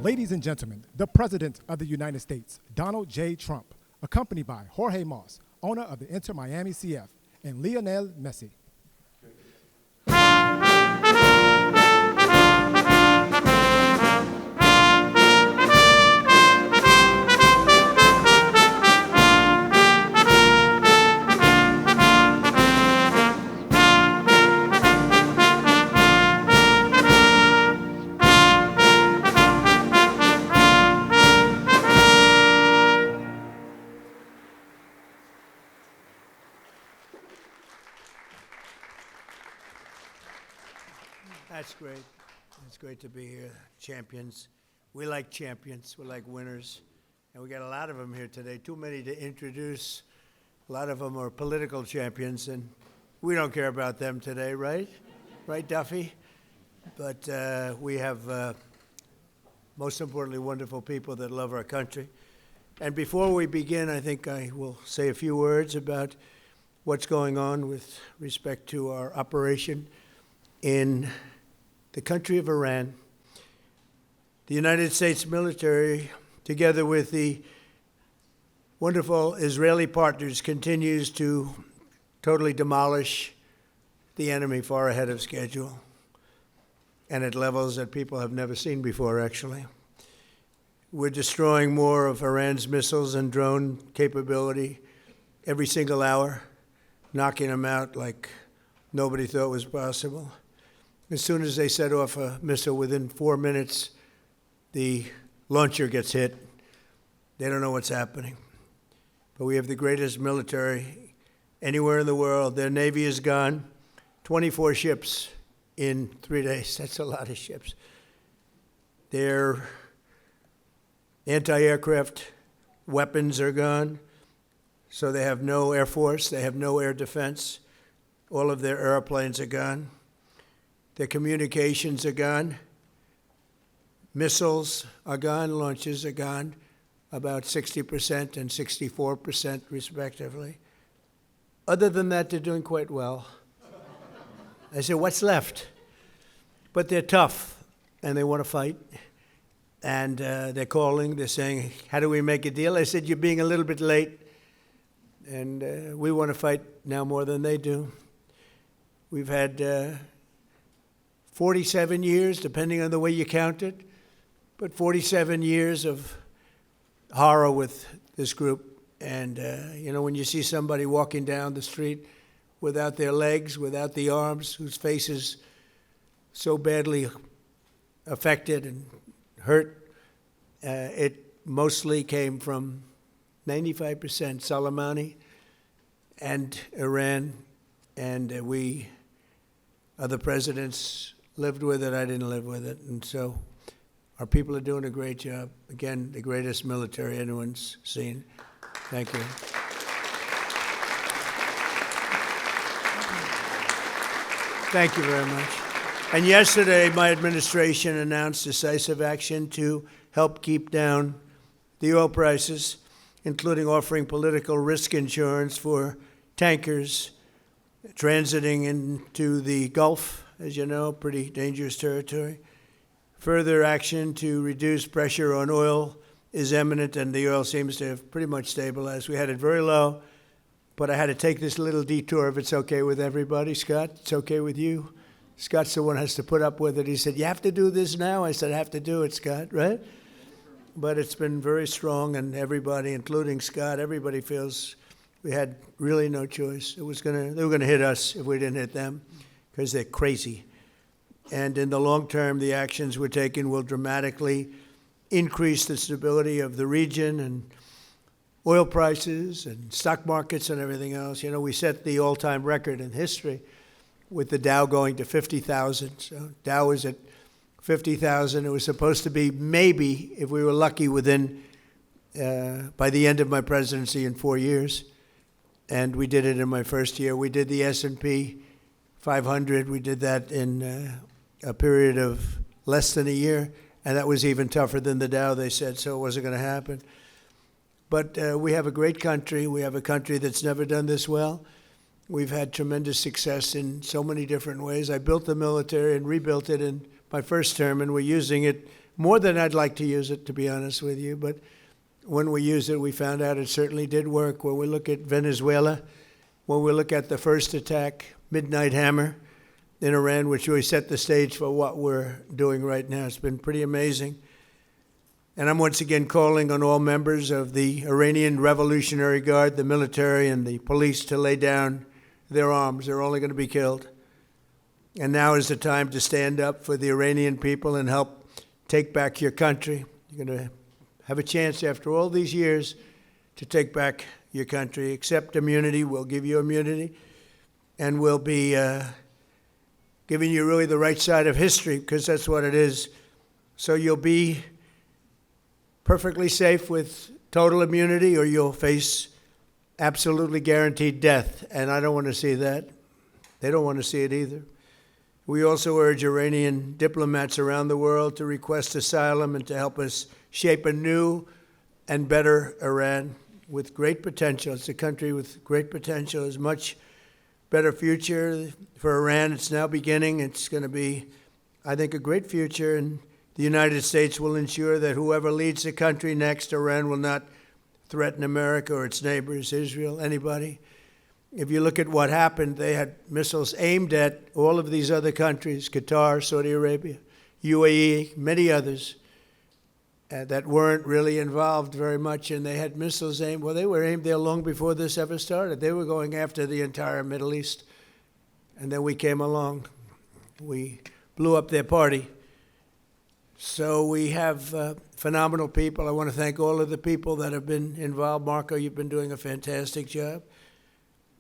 Ladies and gentlemen, the President of the United States, Donald J. Trump, accompanied by Jorge Mas, owner of the Inter Miami CF, and Lionel Messi. That's great. It's great to be here. Champions. We like champions. We like winners. And we got a lot of them here today. Too many to introduce. A lot of them are political champions, and we don't care about them today, right? Right, Duffy? But we have, most importantly, wonderful people that love our country. And before we begin, I think I will say a few words about what's going on with respect to our operation in the country of Iran. The United States military, together with the wonderful Israeli partners, continues to totally demolish the enemy far ahead of schedule and at levels that people have never seen before, actually. We're destroying more of Iran's missiles and drone capability every single hour, knocking them out like nobody thought was possible. As soon as they set off a missile, within 4 minutes, the launcher gets hit. They don't know what's happening. But we have the greatest military anywhere in the world. Their Navy is gone. 24 ships in 3 days. That's a lot of ships. Their anti-aircraft weapons are gone. So they have no air force. They have no air defense. All of their airplanes are gone. Their communications are gone. Missiles are gone. Launches are gone, about 60% and 64% respectively. Other than that, they're doing quite well. I said, what's left? But they're tough, and they want to fight. And they're calling. They're saying, how do we make a deal? I said, you're being a little bit late. And we want to fight now more than they do. We've had 47 years, depending on the way you count it, but 47 years of horror with this group. And, when you see somebody walking down the street without their legs, without the arms, whose face is so badly affected and hurt, it mostly came from 95% Soleimani and Iran, and we, other presidents, lived with it. I didn't live with it. And so our people are doing a great job. Again, the greatest military anyone's seen. Thank you. Thank you very much. And yesterday, my administration announced decisive action to help keep down the oil prices, including offering political risk insurance for tankers transiting into the Gulf, as you know, pretty dangerous territory. Further action to reduce pressure on oil is imminent, and the oil seems to have pretty much stabilized. We had it very low, but I had to take this little detour if it's okay with everybody. Scott, it's okay with you? Scott's the one who has to put up with it. He said, you have to do this now? I said, I have to do it, Scott, right? But it's been very strong, and everybody, including Scott, everybody feels we had really no choice. They were going to hit us if we didn't hit them, because they're crazy. And in the long term, the actions we're taking will dramatically increase the stability of the region and oil prices and stock markets and everything else. We set the all-time record in history with the Dow going to 50,000. So Dow is at 50,000. It was supposed to be maybe, if we were lucky, within by the end of my presidency in 4 years. And we did it in my first year. We did the S&P 500. We did that in a period of less than a year. And that was even tougher than the Dow, they said, so it wasn't going to happen. But we have a great country. We have a country that's never done this well. We've had tremendous success in so many different ways. I built the military and rebuilt it in my first term, and we're using it more than I'd like to use it, to be honest with you. But when we used it, we found out it certainly did work. When we look at Venezuela, when we look at the first attack, Midnight Hammer, in Iran, which really set the stage for what we're doing right now. It's been pretty amazing. And I'm once again calling on all members of the Iranian Revolutionary Guard, the military, and the police to lay down their arms. They're only going to be killed. And now is the time to stand up for the Iranian people and help take back your country. You're going to have a chance after all these years to take back your country. Accept immunity. We'll give you immunity. And we'll be giving you really the right side of history, because that's what it is. So you'll be perfectly safe with total immunity, or you'll face absolutely guaranteed death. And I don't want to see that. They don't want to see it either. We also urge Iranian diplomats around the world to request asylum and to help us shape a new and better Iran with great potential. It's a country with great potential. There's much better future for Iran. It's now beginning. It's going to be, I think, a great future. And the United States will ensure that whoever leads the country next, Iran will not threaten America or its neighbors, Israel, anybody. If you look at what happened, they had missiles aimed at all of these other countries, Qatar, Saudi Arabia, UAE, many others, that weren't really involved very much, and they had missiles aimed. Well, they were aimed there long before this ever started. They were going after the entire Middle East, and then we came along. We blew up their party. So we have phenomenal people. I want to thank all of the people that have been involved. Marco, you've been doing a fantastic job.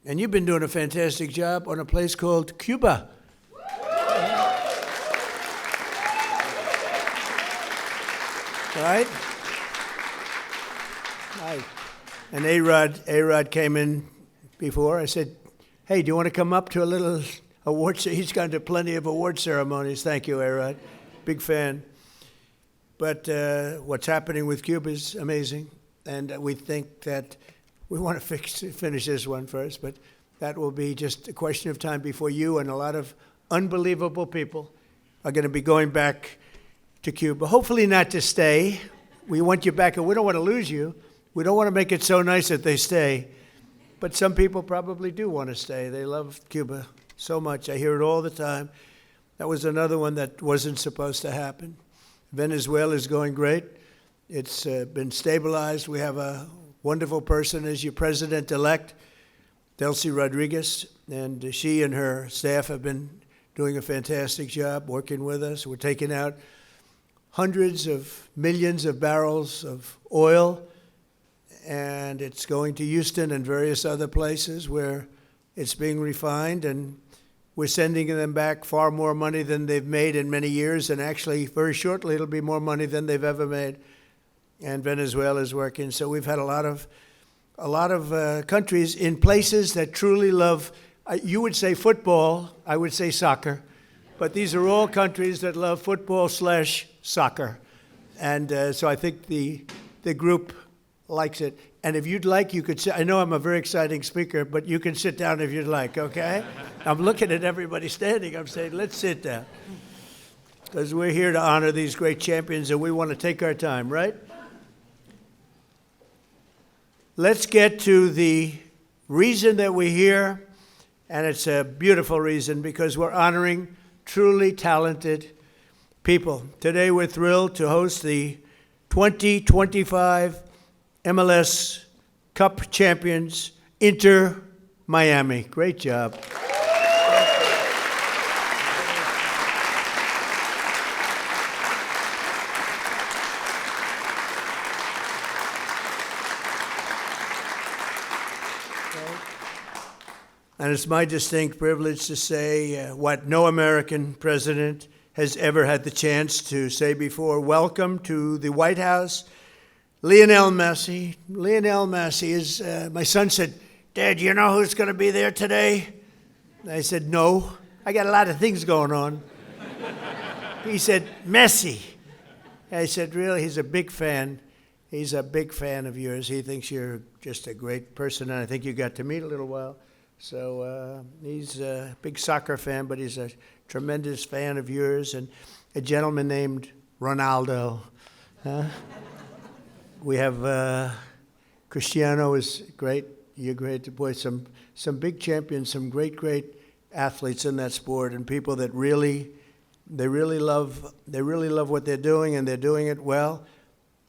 And you've been doing a fantastic job on a place called Cuba. Right? Right. And A-Rod came in before. I said, hey, do you want to come up to a little award? He's gone to plenty of award ceremonies. Thank you, A-Rod. Big fan. But what's happening with Cuba is amazing, and we think that we want to finish this one first, but that will be just a question of time before you and a lot of unbelievable people are going to be going back to Cuba. Hopefully not to stay. We want you back, and we don't want to lose you. We don't want to make it so nice that they stay, but some people probably do want to stay. They love Cuba so much. I hear it all the time. That was another one that wasn't supposed to happen. Venezuela is going great. It's been stabilized. We have a wonderful person as your president-elect, Delcy Rodriguez, and she and her staff have been doing a fantastic job working with us. We're taking out hundreds of millions of barrels of oil, and it's going to Houston and various other places where it's being refined, and we're sending them back far more money than they've made in many years, and actually very shortly it'll be more money than they've ever made. And Venezuela is working. So we've had a lot of countries in places that truly love, you would say football, I would say soccer, but these are all countries that love football/soccer. And so I think the group likes it. And if you'd like, you could sit. I know I'm a very exciting speaker, but you can sit down if you'd like, okay? I'm looking at everybody standing. I'm saying, let's sit down. Because we're here to honor these great champions, and we want to take our time, right? Let's get to the reason that we're here, and it's a beautiful reason because we're honoring truly talented people. Today we're thrilled to host the 2025 MLS Cup champions, Inter Miami. Great job. And it's my distinct privilege to say what no American president has ever had the chance to say before. Welcome to the White House, Lionel Messi. Lionel Messi is, my son said, Dad, you know who's going to be there today? And I said, no, I got a lot of things going on. He said, Messi. I said, really? He's a big fan. He's a big fan of yours. He thinks you're just a great person, and I think you got to meet a little while. So he's a big soccer fan, but he's a tremendous fan of yours, and a gentleman named Ronaldo. We have Cristiano is great. You're great. Boy, some big champions, some great athletes in that sport, and people that really love what they're doing, and they're doing it well.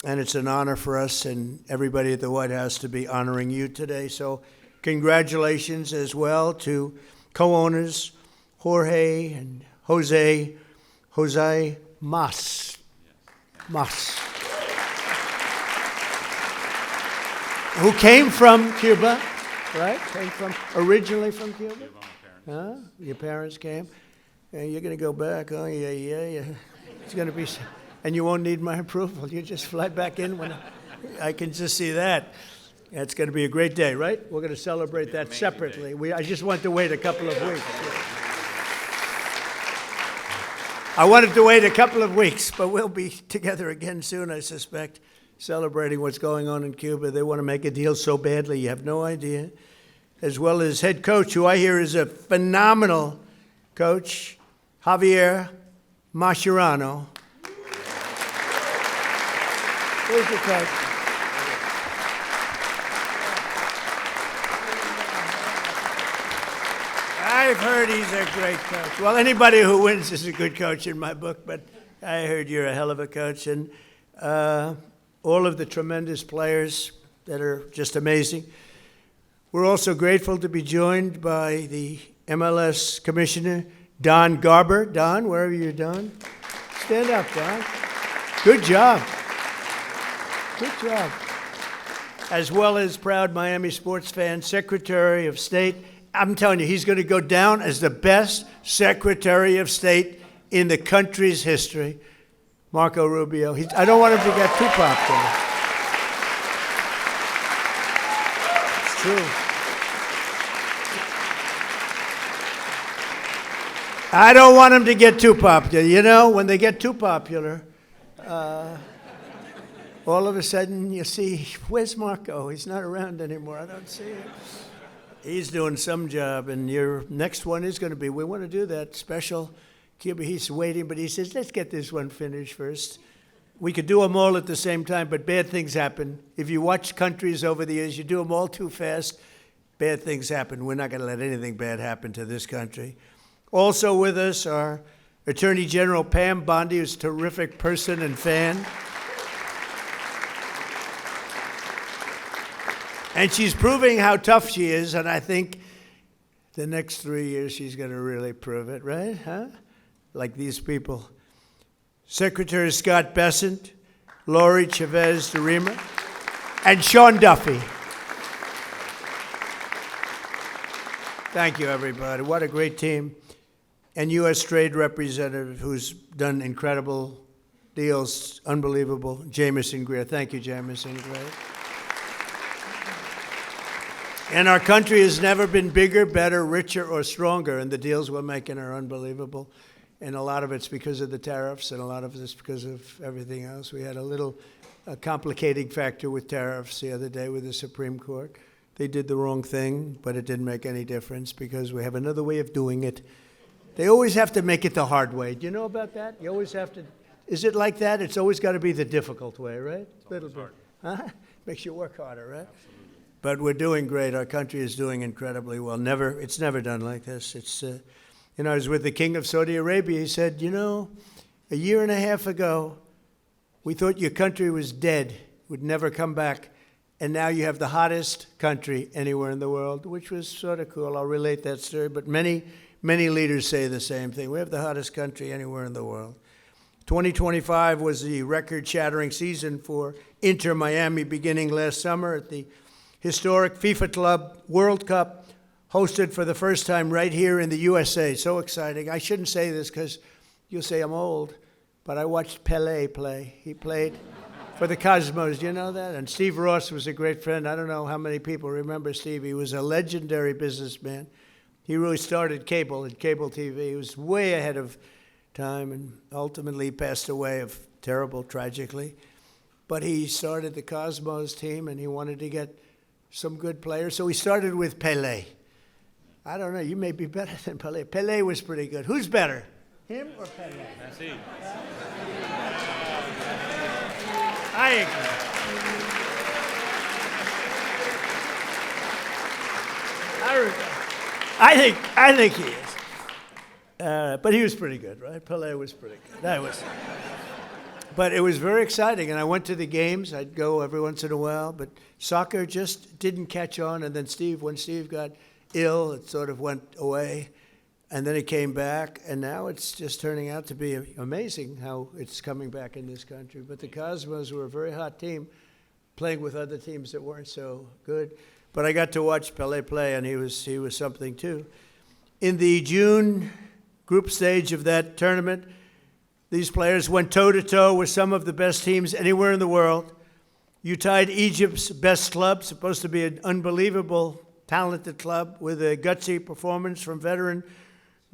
And it's an honor for us and everybody at the White House to be honoring you today. So congratulations as well to co-owners Jorge and Jose Mas. Who came from Cuba, right? Originally from Cuba? Huh? Your parents came? And you're going to go back, oh, yeah. It's going to be, and you won't need my approval. You just fly back in when I can just see that. It's going to be a great day, right? We're going to celebrate that separately. I just want to wait a couple of weeks. I wanted to wait a couple of weeks, but we'll be together again soon, I suspect, celebrating what's going on in Cuba. They want to make a deal so badly, you have no idea. As well as head coach, who I hear is a phenomenal coach, Javier Mascherano. Where's the coach? I've heard he's a great coach. Well, anybody who wins is a good coach in my book, but I heard you're a hell of a coach. And all of the tremendous players that are just amazing. We're also grateful to be joined by the MLS Commissioner, Don Garber. Don, wherever you're, Don. Stand up, Don. Good job. Good job. As well as proud Miami sports fan, Secretary of State. I'm telling you, he's going to go down as the best Secretary of State in the country's history, Marco Rubio. I don't want him to get too popular. It's true. I don't want him to get too popular. You know, when they get too popular, all of a sudden you see, where's Marco? He's not around anymore. I don't see him. He's doing some job, and your next one is going to be, we want to do that special Cuba. He's waiting, but he says, let's get this one finished first. We could do them all at the same time, but bad things happen. If you watch countries over the years, you do them all too fast, bad things happen. We're not going to let anything bad happen to this country. Also with us are Attorney General Pam Bondi, who's a terrific person and fan. And she's proving how tough she is, and I think the next 3 years she's going to really prove it, right? Huh? Like these people. Secretary Scott Bessent, Lori Chavez de Rima, and Sean Duffy. Thank you, everybody. What a great team. And U.S. Trade Representative, who's done incredible deals, unbelievable, Jamieson Greer. Thank you, Jamieson Greer. And our country has never been bigger, better, richer, or stronger, and the deals we're making are unbelievable. And a lot of it's because of the tariffs, and a lot of it's because of everything else. We had a complicating factor with tariffs the other day with the Supreme Court. They did the wrong thing, but it didn't make any difference because we have another way of doing it. They always have to make it the hard way. Do you know about that? You always have to. Is it like that? It's always got to be the difficult way, right? It's little bit. Huh? Makes you work harder, right? Absolutely. But we're doing great. Our country is doing incredibly well. It's never done like this. I was with the King of Saudi Arabia. He said, a year and a half ago, we thought your country was dead, would never come back, and now you have the hottest country anywhere in the world, which was sort of cool. I'll relate that story, but many leaders say the same thing. We have the hottest country anywhere in the world. 2025 was the record-shattering season for Inter Miami beginning last summer at the historic FIFA Club World Cup, hosted for the first time right here in the USA. So exciting. I shouldn't say this because you'll say I'm old, but I watched Pelé play. He played for the Cosmos. Do you know that? And Steve Ross was a great friend. I don't know how many people remember Steve. He was a legendary businessman. He really started cable and cable TV. He was way ahead of time and ultimately passed away tragically. but he started the Cosmos team, and he wanted to get some good players. So he started with Pelé. I don't know. You may be better than Pelé. Pelé was pretty good. Who's better, him or Pelé? Merci. I agree. I think he is. But he was pretty good, right? Pelé was pretty good. But it was very exciting, and I went to the games. I'd go every once in a while, but soccer just didn't catch on. And then when Steve got ill, it sort of went away, and then it came back, and now it's just turning out to be amazing how it's coming back in this country. But the Cosmos were a very hot team, playing with other teams that weren't so good. But I got to watch Pelé play, and he was something too. In the June group stage of that tournament, these players went toe-to-toe with some of the best teams anywhere in the world. You tied Egypt's best club, supposed to be an unbelievable, talented club, with a gutsy performance from veteran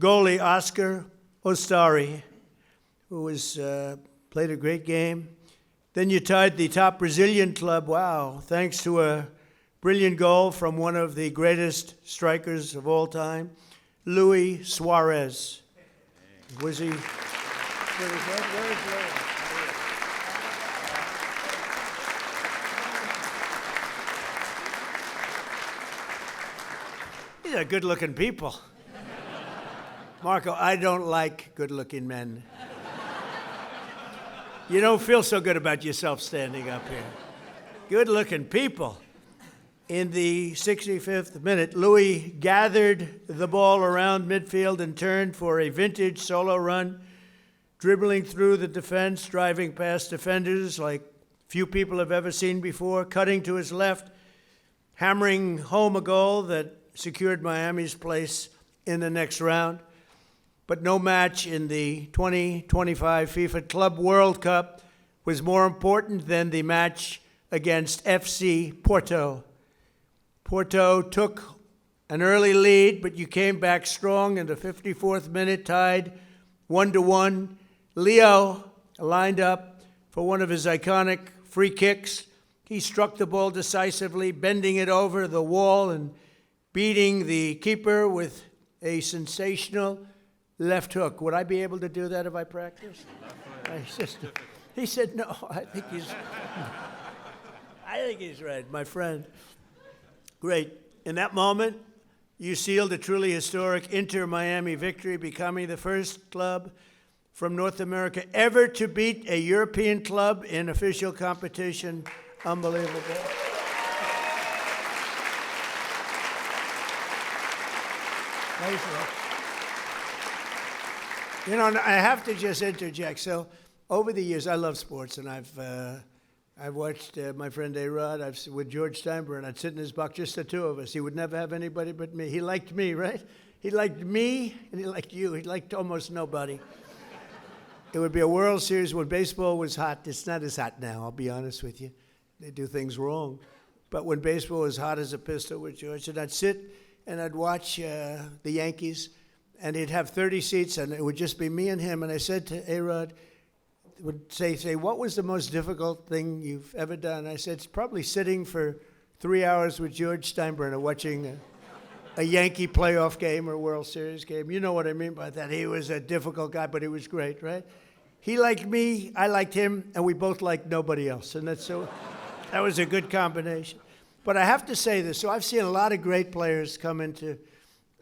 goalie Oscar Ostari, who played a great game. Then you tied the top Brazilian club, wow, thanks to a brilliant goal from one of the greatest strikers of all time, Luis Suarez. Was he? Where is Luis? These are good-looking people. Marco, I don't like good-looking men. You don't feel so good about yourself standing up here. Good-looking people. In the 65th minute, Louis gathered the ball around midfield and turned for a vintage solo run, dribbling through the defense, driving past defenders like few people have ever seen before, cutting to his left, hammering home a goal that secured Miami's place in the next round. But no match in the 2025 FIFA Club World Cup was more important than the match against FC Porto. Porto took an early lead, but you came back strong in the 54th minute, tied 1-1. Leo lined up for one of his iconic free kicks. He struck the ball decisively, bending it over the wall and beating the keeper with a sensational left hook. Would I be able to do that if I practiced? He said, no, I think he's right, my friend. Great. In that moment, you sealed a truly historic Inter-Miami victory, becoming the first club from North America ever to beat a European club in official competition. Unbelievable. You know, I have to just interject. So, over the years, I love sports, and I've watched my friend A-Rod with George Steinbrenner. I'd sit in his box, just the two of us. He would never have anybody but me. He liked me, right? He liked me, and he liked you. He liked almost nobody. It would be a World Series when baseball was hot. It's not as hot now, I'll be honest with you. They do things wrong. But when baseball was hot as a pistol with George, and I'd sit and I'd watch the Yankees, and he'd have 30 seats, and it would just be me and him. And I said to A-Rod, would say, what was the most difficult thing you've ever done? I said, it's probably sitting for 3 hours with George Steinbrenner watching a Yankee playoff game or a World Series game. You know what I mean by that. He was a difficult guy, but he was great, right? He liked me, I liked him, and we both liked nobody else. And that was a good combination. But I have to say this. So I've seen a lot of great players come into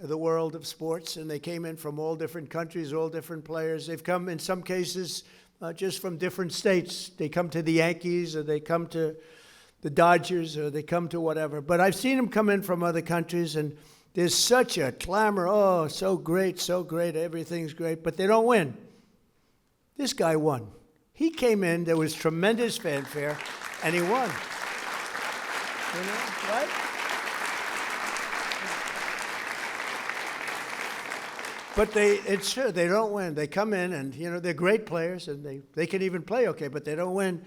the world of sports, and they came in from all different countries, all different players. They've come, in some cases, just from different states. They come to the Yankees, or they come to the Dodgers, or they come to whatever. But I've seen them come in from other countries, and there's such a clamor. Oh, so great, everything's great. But they don't win. This guy won. He came in, there was tremendous fanfare, and he won. You know, right? But it's true, they don't win. They come in and, you know, they're great players and they can even play okay, but they don't win.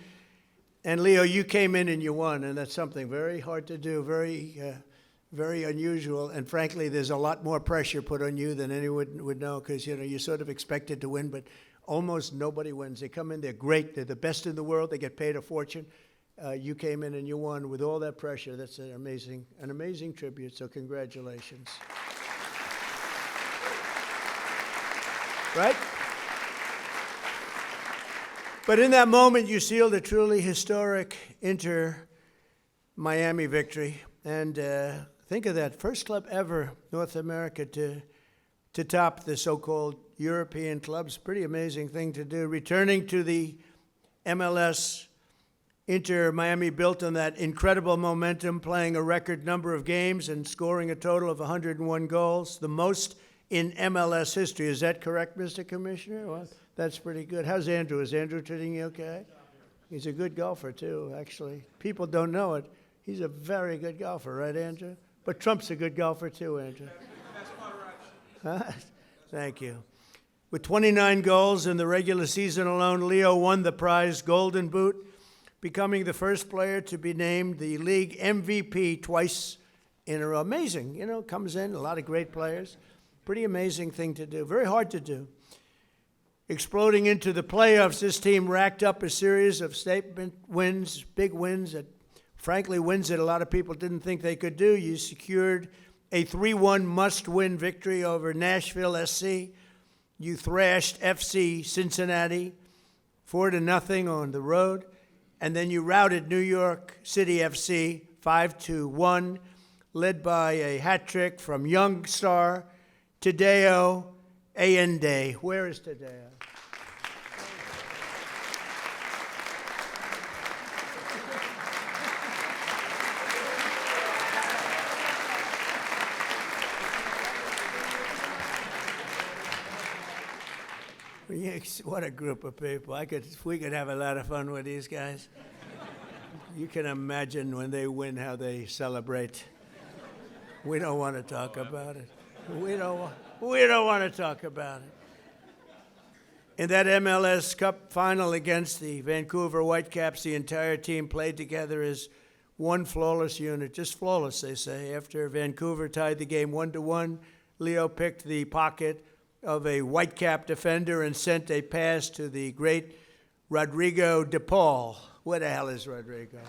And Leo, you came in and you won, and that's something very hard to do, very unusual. And frankly, there's a lot more pressure put on you than anyone would know because, you know, you're sort of expected to win. But almost nobody wins. They come in, they're great, they're the best in the world, they get paid a fortune. You came in and you won with all that pressure. That's an amazing tribute, so congratulations. Right? But in that moment, you sealed a truly historic Inter-Miami victory. And think of that, first club ever, North America, to top the so-called European clubs. Pretty amazing thing to do. Returning to the MLS, Inter-Miami built on that incredible momentum, playing a record number of games and scoring a total of 101 goals, the most in MLS history. Is that correct, Mr. Commissioner? Well, that's pretty good. How's Andrew? Is Andrew treating you okay? He's a good golfer, too, actually. People don't know it. He's a very good golfer, right, Andrew? But Trump's a good golfer, too, Andrew. Huh? Thank you. With 29 goals in the regular season alone, Leo won the prize Golden Boot, becoming the first player to be named the league MVP twice in a row. Amazing, comes in, a lot of great players. Pretty amazing thing to do, very hard to do. Exploding into the playoffs, this team racked up a series of statement wins, big wins, frankly, wins that a lot of people didn't think they could do. You secured a 3-1 must-win victory over Nashville SC. You thrashed FC Cincinnati 4-0 on the road. And then you routed New York City FC 5-1, led by a hat trick from young star Tadeo Allende. Where is Tadeo? What a group of people. We could have a lot of fun with these guys. You can imagine when they win how they celebrate. We don't want to talk about it. We don't want to talk about it. In that MLS Cup final against the Vancouver Whitecaps, the entire team played together as one flawless unit. Just flawless, they say. After Vancouver tied the game 1-1, Leo picked the pocket of a Whitecap defender and sent a pass to the great Rodrigo De Paul. Where the hell is Rodrigo?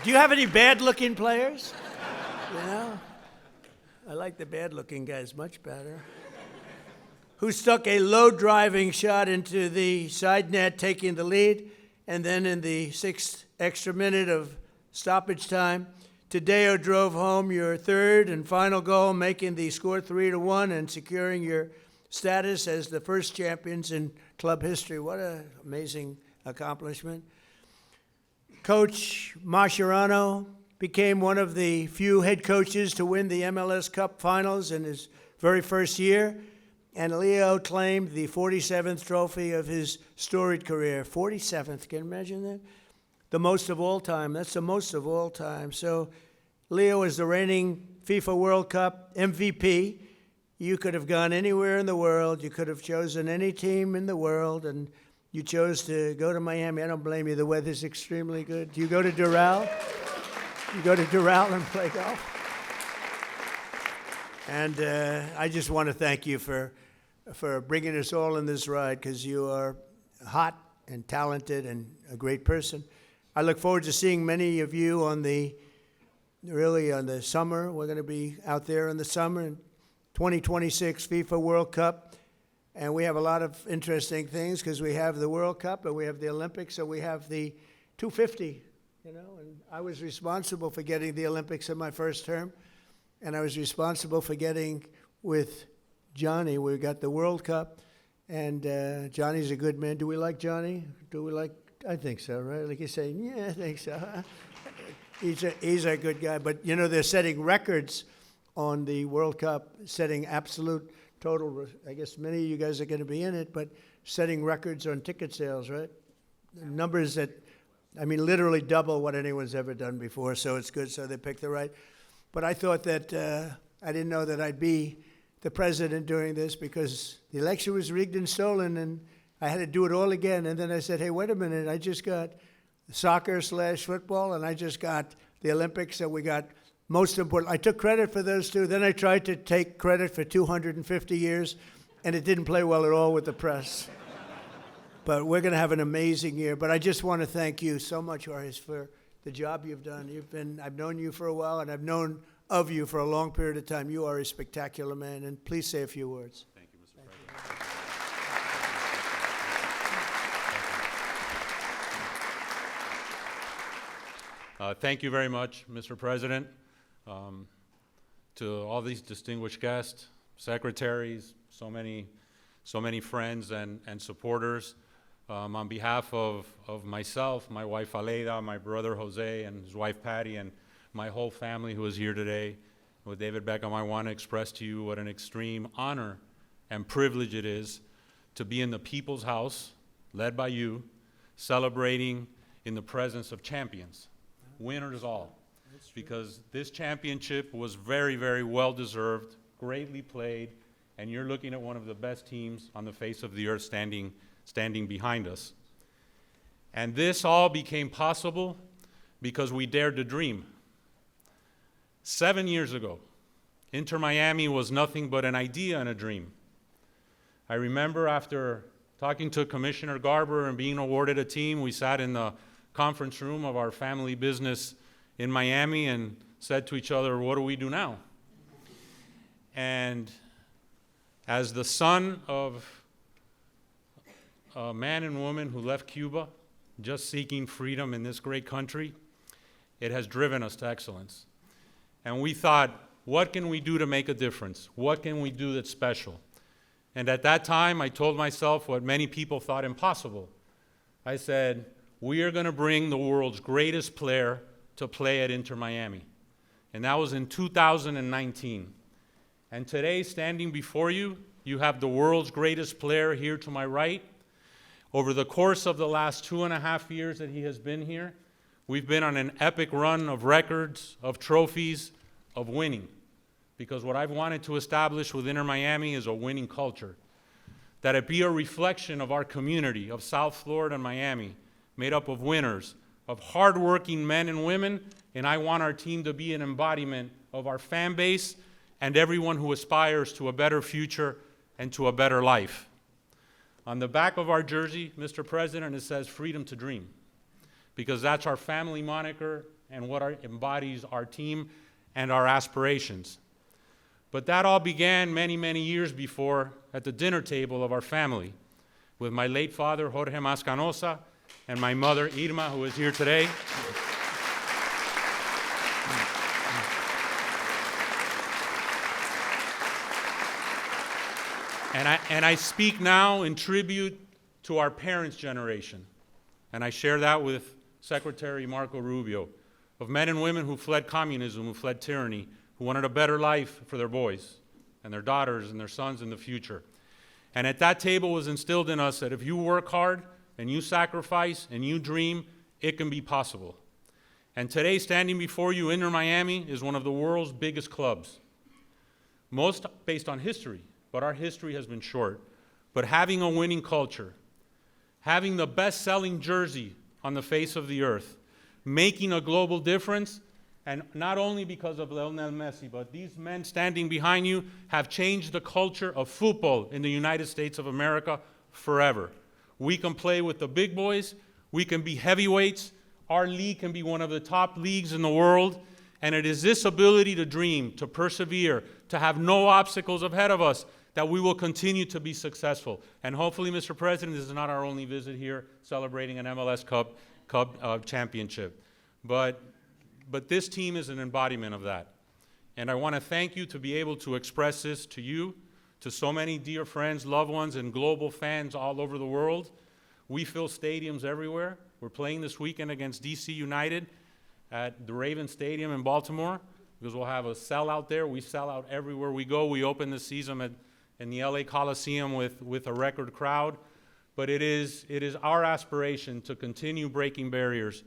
Do you have any bad-looking players? I like the bad-looking guys much better. Who stuck a low-driving shot into the side net, taking the lead. And then in the 6th extra minute of stoppage time, Tadeo drove home your third and final goal, making the score 3-1 and securing your status as the first champions in club history. What an amazing accomplishment. Coach Mascherano became one of the few head coaches to win the MLS Cup finals in his very first year. And Leo claimed the 47th trophy of his storied career. 47th, can you imagine that? The most of all time. That's the most of all time. So Leo is the reigning FIFA World Cup MVP. You could have gone anywhere in the world. You could have chosen any team in the world, and you chose to go to Miami. I don't blame you. The weather's extremely good. Do you go to Doral? You go to Doral and play golf? And I just want to thank you for bringing us all in this ride, because you are hot and talented and a great person. I look forward to seeing many of you on the summer. We're going to be out there in the summer in 2026 FIFA World Cup. And we have a lot of interesting things, because we have the World Cup and we have the Olympics, so we have the 250, and I was responsible for getting the Olympics in my first term. And I was responsible for getting with Johnny. We got the World Cup, and Johnny's a good man. Do we like Johnny? I think so, right? Like you say, yeah, I think so. He's a good guy. But, they're setting records on the World Cup, setting absolute total. I guess many of you guys are going to be in it, but setting records on ticket sales, right? Numbers that, literally double what anyone's ever done before. So it's good. So they picked the right. But I thought that I didn't know that I'd be the president during this, because the election was rigged and stolen, and I had to do it all again. And then I said, hey, wait a minute, I just got soccer/football, and I just got the Olympics that we got most important. I took credit for those two. Then I tried to take credit for 250 years, and it didn't play well at all with the press. But we're going to have an amazing year. But I just want to thank you so much, Jorge, for the job you've done. I've known you for a while, and I've known of you for a long period of time. You are a spectacular man, and please say a few words. Thank you, Mr. President. Thank you very much, Mr. President. To all these distinguished guests, secretaries, so many friends and supporters. On behalf of myself, my wife Aleida, my brother Jose, and his wife Patty, and my whole family who is here today, with David Beckham, I want to express to you what an extreme honor and privilege it is to be in the People's House, led by you, celebrating in the presence of champions, winners all. Because this championship was very, very well-deserved, greatly played, and you're looking at one of the best teams on the face of the earth standing behind us. And this all became possible because we dared to dream. 7 years ago, Inter Miami was nothing but an idea and a dream. I remember after talking to Commissioner Garber and being awarded a team, we sat in the conference room of our family business in Miami and said to each other, what do we do now? And as the son of a man and woman who left Cuba, just seeking freedom in this great country, it has driven us to excellence. And we thought, what can we do to make a difference? What can we do that's special? And at that time, I told myself what many people thought impossible. I said, we are going to bring the world's greatest player to play at Inter Miami. And that was in 2019. And today, standing before you, you have the world's greatest player here to my right. Over the course of the last 2.5 years that he has been here, we've been on an epic run of records, of trophies, of winning. Because what I've wanted to establish with Inter Miami is a winning culture. That it be a reflection of our community of South Florida and Miami, made up of winners, of hardworking men and women, and I want our team to be an embodiment of our fan base and everyone who aspires to a better future and to a better life. On the back of our jersey, Mr. President, it says freedom to dream, because that's our family moniker and what embodies our team and our aspirations. But that all began many, many years before at the dinner table of our family with my late father, Jorge Mascanosa, and my mother, Irma, who is here today. And I speak now in tribute to our parents' generation. And I share that with Secretary Marco Rubio, of men and women who fled communism, who fled tyranny, who wanted a better life for their boys and their daughters and their sons in the future. And at that table was instilled in us that if you work hard and you sacrifice and you dream, it can be possible. And today, standing before you, Inter Miami is one of the world's biggest clubs. Most based on history, but our history has been short. But having a winning culture, having the best-selling jersey on the face of the earth, making a global difference, and not only because of Lionel Messi, but these men standing behind you have changed the culture of football in the United States of America forever. We can play with the big boys, we can be heavyweights, our league can be one of the top leagues in the world, and it is this ability to dream, to persevere, to have no obstacles ahead of us that we will continue to be successful. And hopefully, Mr. President, this is not our only visit here celebrating an MLS Cup championship. But this team is an embodiment of that. And I want to thank you to be able to express this to you, to so many dear friends, loved ones, and global fans all over the world. We fill stadiums everywhere. We're playing this weekend against DC United at the Raven Stadium in Baltimore, because we'll have a sellout there. We sell out everywhere we go. We open the season in the LA Coliseum with a record crowd. But it is our aspiration to continue breaking barriers,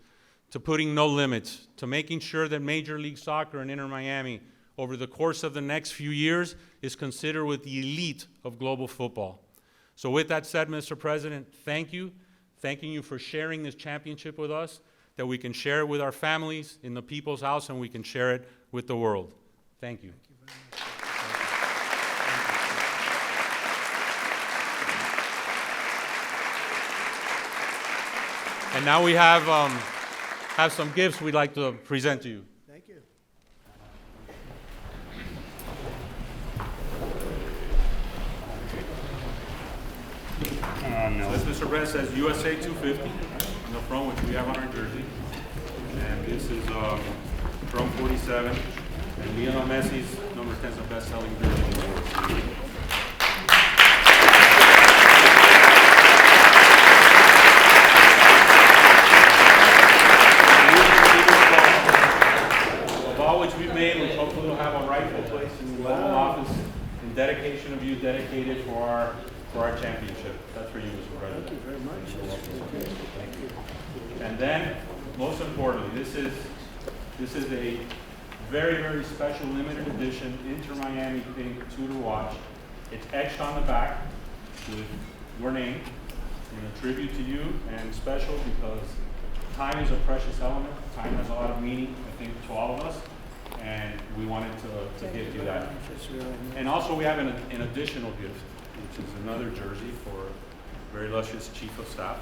to putting no limits, to making sure that Major League Soccer and Inter Miami over the course of the next few years is considered with the elite of global football. So with that said, Mr. President, thank you. Thanking you for sharing this championship with us. that we can share it with our families in the people's house, and we can share it with the world. Thank you. And now we have some gifts we'd like to present to you. Thank you. This, Mr. Brett, says USA 250 on the front, which we have on our jersey. And this is drum 47. And Lionel Messi's number 10 is the best-selling jersey in the world. A ball which we made, which hopefully will have a rightful place in the Oval Office in dedication of you, dedicated for our championship. That's for you, Mr. President. Thank you very much. Thank you. And then, most importantly, this is a very, very special limited edition Inter Miami Pink Tudor watch. It's etched on the back with your name in a tribute to you, and special because time is a precious element. Time has a lot of meaning, I think, to all of us, and we wanted to give you that. That's really nice. And also, we have an additional gift, which is another jersey for very illustrious Chief of Staff.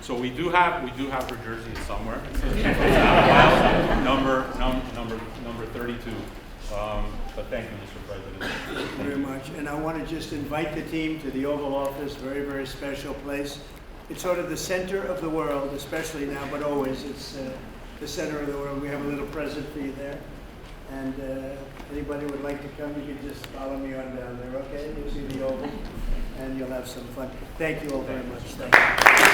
So we do have her jersey somewhere. number 32. But thank you, Mr. President. Thank you very much. And I want to just invite the team to the Oval Office, very, very special place. It's sort of the center of the world, especially now, but always. It's the center of the world. We have a little present for you there. And anybody would like to come, you can just follow me on down there, okay? You'll see the Oval, and you'll have some fun. Thank you all very much. Thank you.